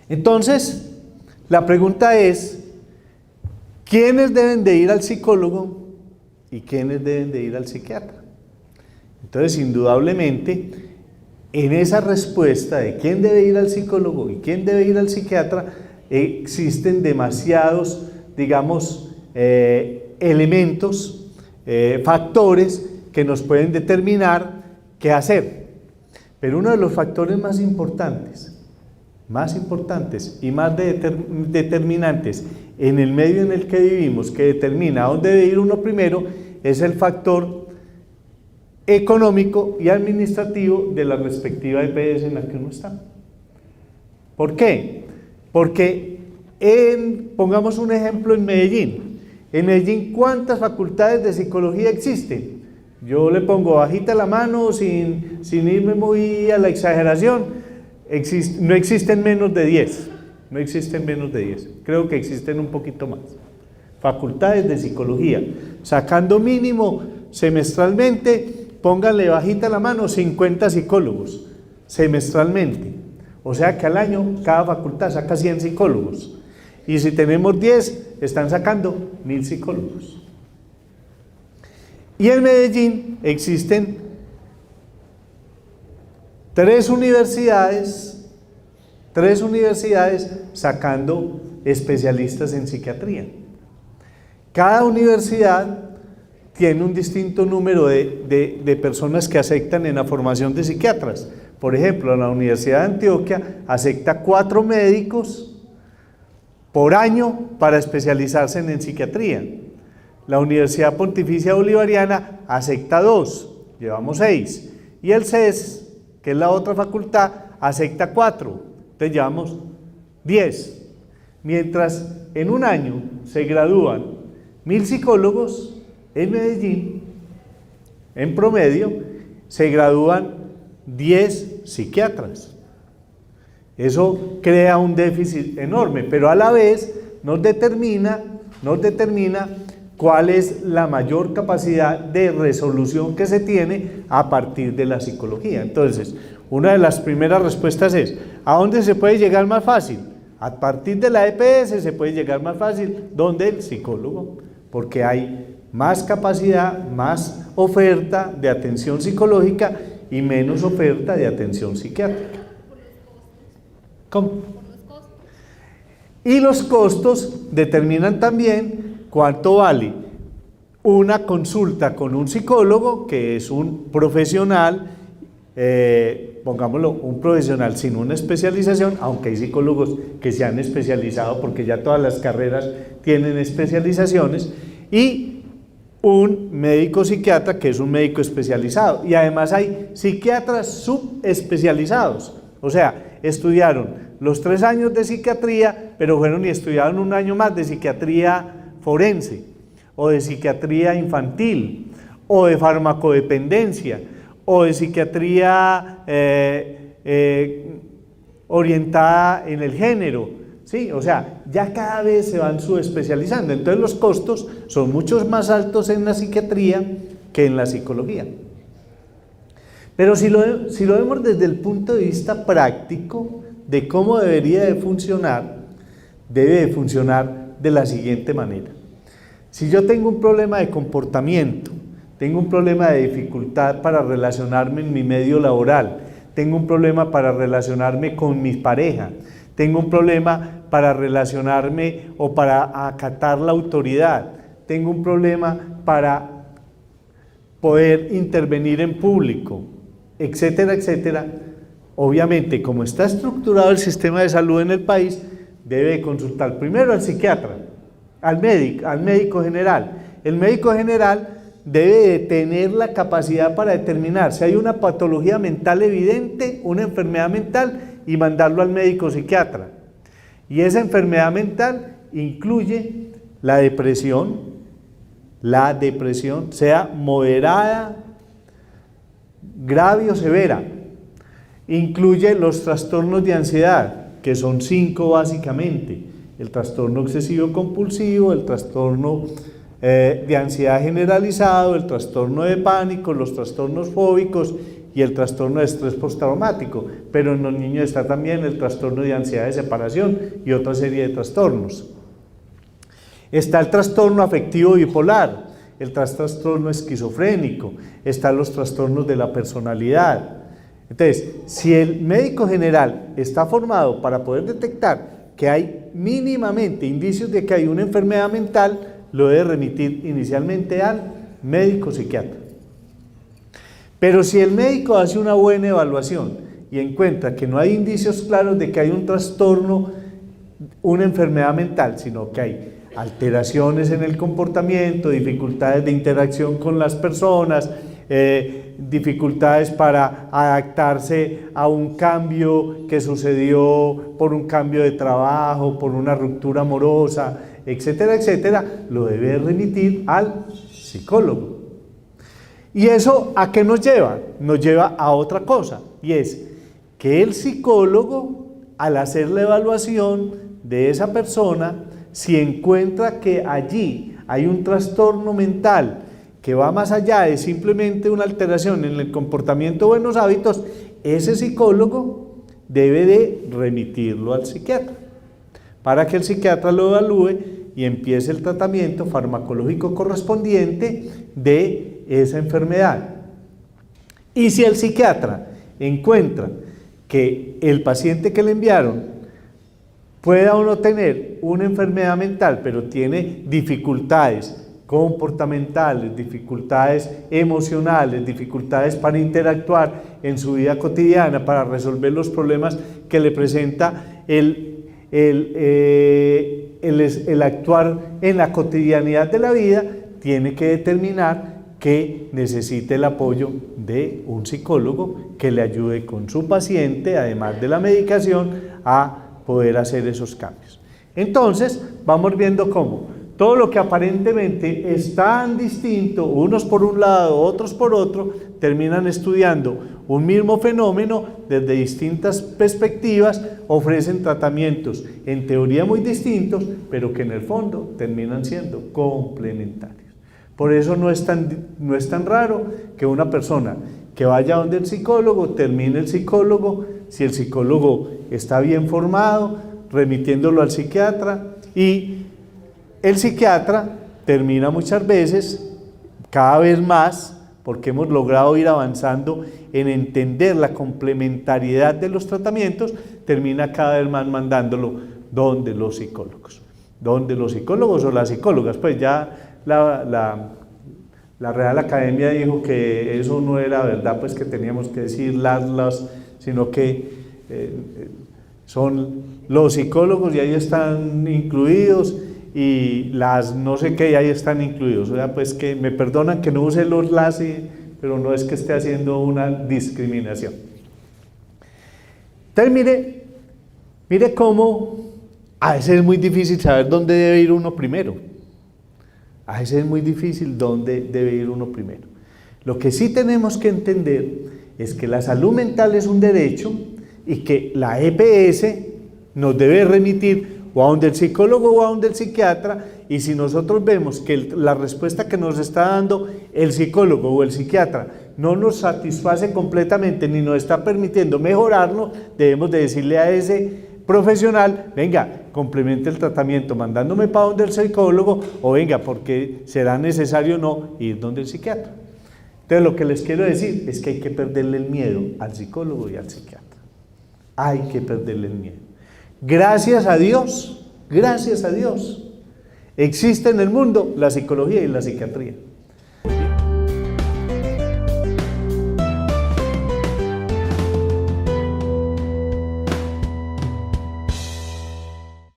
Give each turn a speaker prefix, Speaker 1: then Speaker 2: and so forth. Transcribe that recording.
Speaker 1: Entonces, la pregunta es, ¿quiénes deben de ir al psicólogo y quiénes deben de ir al psiquiatra? Entonces, indudablemente, en esa respuesta de quién debe ir al psicólogo y quién debe ir al psiquiatra, existen demasiados, digamos, elementos, factores que nos pueden determinar qué hacer. Pero uno de los factores más importantes y más determinantes en el medio en el que vivimos, que determina a dónde debe ir uno primero, es el factor económico y administrativo de la respectiva EPS en la que uno está. ¿Por qué? Porque pongamos un ejemplo en Medellín. En Medellín, ¿cuántas facultades de psicología existen? Yo le pongo bajita la mano sin irme muy a la exageración. No existen menos de 10. No existen menos de 10. Creo que existen un poquito más. Facultades de psicología. Sacando mínimo semestralmente, pónganle bajita la mano, 50 psicólogos semestralmente. O sea que al año cada facultad saca 100 psicólogos. Y si tenemos 10, están sacando 1000 psicólogos. Y en Medellín existen 3 universidades sacando especialistas en psiquiatría. Cada universidad tiene un distinto número de personas que aceptan en la formación de psiquiatras. Por ejemplo, la Universidad de Antioquia acepta 4 médicos por año para especializarse en psiquiatría. La Universidad Pontificia Bolivariana acepta 2, llevamos 6. Y el CES, que es la otra facultad, acepta 4, entonces llevamos 10. Mientras en un año se gradúan 1000 psicólogos, en Medellín, en promedio, se gradúan 10 psiquiatras. Eso crea un déficit enorme, pero a la vez nos determina cuál es la mayor capacidad de resolución que se tiene a partir de la psicología. Entonces, una de las primeras respuestas es, ¿a dónde se puede llegar más fácil? A partir de la EPS se puede llegar más fácil, ¿dónde? El psicólogo, porque hay más capacidad, más oferta de atención psicológica y menos oferta de atención psiquiátrica. ¿Cómo? Y los costos determinan también cuánto vale una consulta con un psicólogo, que es un profesional, pongámoslo, un profesional sin una especialización, aunque hay psicólogos que se han especializado porque ya todas las carreras tienen especializaciones, y un médico psiquiatra que es un médico especializado, y además hay psiquiatras subespecializados, o sea, estudiaron los 3 años de psiquiatría, pero fueron y estudiaron un año más de psiquiatría forense, o de psiquiatría infantil, o de farmacodependencia, o de psiquiatría orientada en el género. Sí, o sea, ya cada vez se van subespecializando, entonces los costos son mucho más altos en la psiquiatría que en la psicología. Pero si lo vemos desde el punto de vista práctico de cómo debería de funcionar, debe de funcionar de la siguiente manera. Si yo tengo un problema de comportamiento, tengo un problema de dificultad para relacionarme en mi medio laboral, tengo un problema para relacionarme con mi pareja, tengo un problema para relacionarme o para acatar la autoridad, tengo un problema para poder intervenir en público, etcétera, etcétera. Obviamente, como está estructurado el sistema de salud en el país, debe consultar primero al psiquiatra, al médico general. El médico general debe de tener la capacidad para determinar si hay una patología mental evidente, una enfermedad mental, y mandarlo al médico psiquiatra. Y esa enfermedad mental incluye la depresión, sea moderada, grave o severa. Incluye los trastornos de ansiedad, que son 5 básicamente: el trastorno obsesivo compulsivo, el trastorno de ansiedad generalizado, el trastorno de pánico, los trastornos fóbicos y el trastorno de estrés postraumático, pero en los niños está también el trastorno de ansiedad de separación y otra serie de trastornos. Está el trastorno afectivo bipolar, el trastorno esquizofrénico, están los trastornos de la personalidad. Entonces, si el médico general está formado para poder detectar que hay mínimamente indicios de que hay una enfermedad mental, lo debe remitir inicialmente al médico psiquiatra. Pero si el médico hace una buena evaluación y encuentra que no hay indicios claros de que hay un trastorno, una enfermedad mental, sino que hay alteraciones en el comportamiento, dificultades de interacción con las personas, dificultades para adaptarse a un cambio que sucedió por un cambio de trabajo, por una ruptura amorosa, etcétera, etcétera, lo debe remitir al psicólogo. ¿Y eso a qué nos lleva? Nos lleva a otra cosa, y es que el psicólogo, al hacer la evaluación de esa persona, si encuentra que allí hay un trastorno mental que va más allá de simplemente una alteración en el comportamiento o buenos hábitos, ese psicólogo debe de remitirlo al psiquiatra, para que el psiquiatra lo evalúe y empiece el tratamiento farmacológico correspondiente de esa enfermedad. Y si el psiquiatra encuentra que el paciente que le enviaron pueda o no tener una enfermedad mental, pero tiene dificultades comportamentales, dificultades emocionales, dificultades para interactuar en su vida cotidiana, para resolver los problemas que le presenta el actuar en la cotidianidad de la vida, tiene que determinar que necesite el apoyo de un psicólogo que le ayude con su paciente, además de la medicación, a poder hacer esos cambios. Entonces, vamos viendo cómo todo lo que aparentemente es tan distinto, unos por un lado, otros por otro, terminan estudiando un mismo fenómeno desde distintas perspectivas, ofrecen tratamientos en teoría muy distintos, pero que en el fondo terminan siendo complementarios. Por eso no es tan raro que una persona que vaya donde el psicólogo, termine el psicólogo, si el psicólogo está bien formado, remitiéndolo al psiquiatra, y el psiquiatra termina muchas veces, cada vez más, porque hemos logrado ir avanzando en entender la complementariedad de los tratamientos, termina cada vez más mandándolo donde los psicólogos. Donde los psicólogos o las psicólogas, pues ya la Real Academia dijo que eso no era verdad, pues que teníamos que decir las, sino que son los psicólogos y ahí están incluidos, y las no sé qué y ahí están incluidos. O sea, pues que me perdonan que no use los las, pero no es que esté haciendo una discriminación. Entonces mire cómo a veces es muy difícil saber dónde debe ir uno primero. A veces es muy difícil dónde debe ir uno primero. Lo que sí tenemos que entender es que la salud mental es un derecho y que la EPS nos debe remitir o a donde el psicólogo o a donde el psiquiatra, y si nosotros vemos que la respuesta que nos está dando el psicólogo o el psiquiatra no nos satisface completamente ni nos está permitiendo mejorarlo, debemos de decirle a ese profesional, venga, complemente el tratamiento mandándome para donde el psicólogo, o venga, porque será necesario no ir donde el psiquiatra. Entonces lo que les quiero decir es que hay que perderle el miedo al psicólogo y al psiquiatra. Hay que perderle el miedo. Gracias a Dios, existe en el mundo la psicología y la psiquiatría.